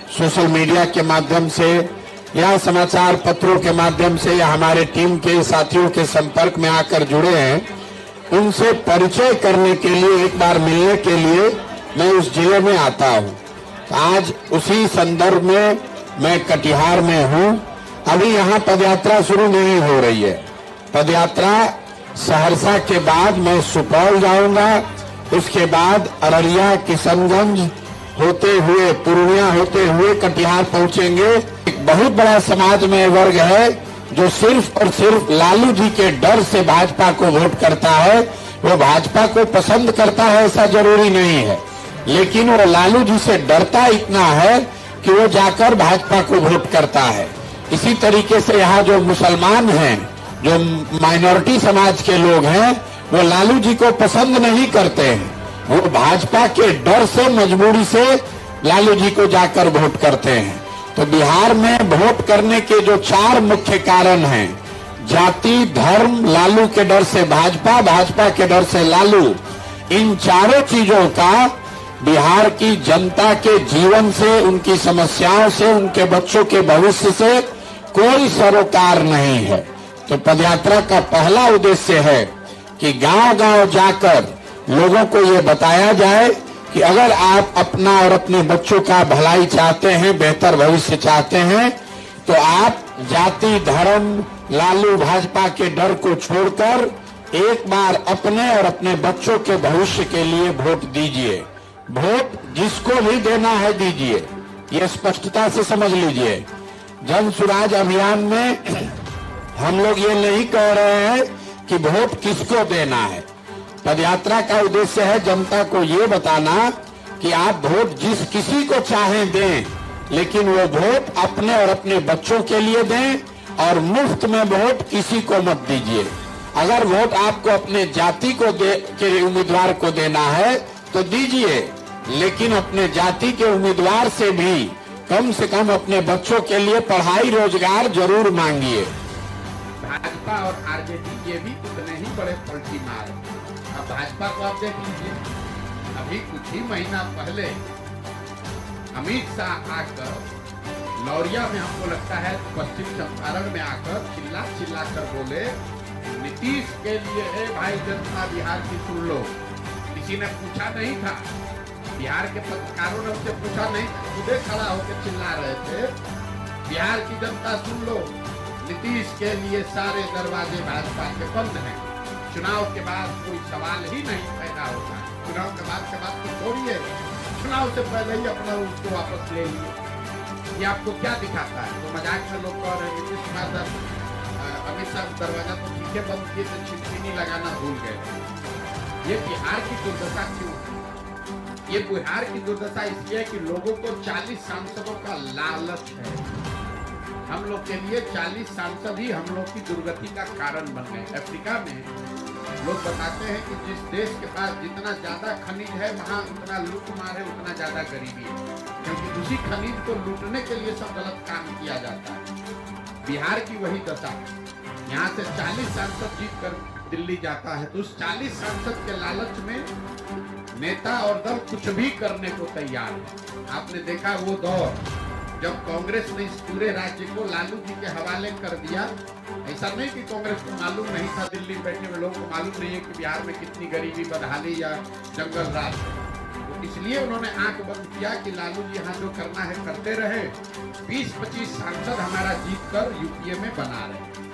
Social media के माध्यम से या समाचार पत्रों के माध्यम से या हमारे टीम के साथियों के संपर्क में आकर जुड़े हैं, उनसे परिचय करने के लिए, एक बार मिलने के लिए मैं उस जिले में आता हूं। आज उसी संदर्भ में मैं कटिहार में हूं। अभी यहां पदयात्रा शुरू नहीं हो रही है। पदयात्रा सहरसा के बाद मैं सुपौल जाऊंगा, उसके बाद अररिया, किशनगंज होते हुए, पूर्णिया होते हुए कटिहार पहुंचेंगे। एक बहुत बड़ा समाज में वर्ग है जो सिर्फ और सिर्फ लालू जी के डर से भाजपा को वोट करता है। वो भाजपा को पसंद करता है ऐसा जरूरी नहीं है, लेकिन वो लालू जी से डरता इतना है कि वो जाकर भाजपा को वोट करता है। इसी तरीके से यहाँ जो मुसलमान हैं, जो माइनॉरिटी समाज के लोग हैं, वो लालू जी को पसंद नहीं करते हैं। वो भाजपा के डर से, मजबूरी से लालू जी को जाकर वोट करते हैं। तो बिहार में वोट करने के जो 4 मुख्य कारण हैं, जाति, धर्म, लालू के डर से भाजपा, भाजपा के डर से लालू, इन चारों चीजों का बिहार की जनता के जीवन से, उनकी समस्याओं से, उनके बच्चों के भविष्य से कोई सरोकार नहीं है। तो पदयात्रा का पहला उद्देश्य है कि गांव-गांव जाकर लोगों को ये बताया जाए कि अगर आप अपना और अपने बच्चों का भलाई चाहते हैं, बेहतर भविष्य चाहते हैं, तो आप जाति, धर्म, लालू, भाजपा के डर को छोड़कर एक बार अपने और अपने बच्चों के भविष्य के लिए वोट दीजिए। वोट जिसको भी देना है दीजिए, ये स्पष्टता से समझ लीजिए। जन सुराज अभियान में हम लोग ये नहीं कह रहे हैं कि वोट किसको देना है। पदयात्रा का उद्देश्य है जनता को ये बताना कि आप वोट जिस किसी को चाहें दें, लेकिन वो वोट अपने और अपने बच्चों के लिए दें और मुफ्त में वोट किसी को मत दीजिए। अगर वोट आपको अपने जाति को के उम्मीदवार को देना है तो दीजिए, लेकिन अपने जाति के उम्मीदवार से भी कम से कम अपने बच्चों के लिए पढ़ाई, रोजगार जरूर मांगिए। भाजपा और आरजेडी ये भी उतने ही बड़े पलटी मार। अब भाजपा को आप देख लीजिए, अभी कुछ ही महीना पहले अमित शाह आकर लौरिया में, हमको लगता है पश्चिम चंपारण में आकर चिल्ला चिल्ला कर बोले, नीतीश के लिए है भाई जनता बिहार की सुन लो। किसी ने पूछा नहीं था, बिहार के पत्रकारों ने उससे पूछा नहीं, खुदे खड़ा होकर चिल्ला रहे थे, बिहार की जनता सुन लो, नीतीश के लिए सारे दरवाजे भाजपा के बंद हैं। चुनाव के बाद कोई सवाल ही नहीं पैदा होता। चुनाव के बाद तो छोड़िए, चुनाव से पहले ही अपना उसको वापस ले लिए। ये आपको क्या दिखाता है? तो मजाक में लोग कह रहे हैं नीतीश कुमार अमित शाह दरवाजा तो ठीक है बंद किए, तो छिटकिनी लगाना भूल गए। ये बिहार की दुर्दशा क्यों? ये बिहार की दुर्दशा इसलिए कि लोगों को 40 सांसदों का लालच है। हम लोग के लिए 40 सांसद ही हम लोग की दुर्गति का कारण बन गए। अफ्रीका में लोग बताते हैं कि जिस देश के पास जितना ज्यादा खनिज है, वहाँ उतना लूटमार है, उतना ज्यादा गरीबी है, क्योंकि उसी खनिज को लूटने के लिए सब गलत काम किया जाता है। बिहार की वही दशा। यहाँ से 40 सांसद जीत कर दिल्ली जाता है, तो उस 40 सांसद के लालच में नेता और दल कुछ भी करने को तैयार है। आपने देखा वो दौर जब कांग्रेस ने इस पूरे राज्य को लालू जी के हवाले कर दिया। ऐसा नहीं कि कांग्रेस को मालूम नहीं था, दिल्ली बैठे हुए लोगों को मालूम नहीं है कि बिहार में कितनी गरीबी, बदहाली या जंगल राज है। तो इसलिए उन्होंने आंख बंद किया कि लालू जी यहाँ जो करना है करते रहे। 20-25 सांसद हमारा जीत कर यूपीए में बना रहे।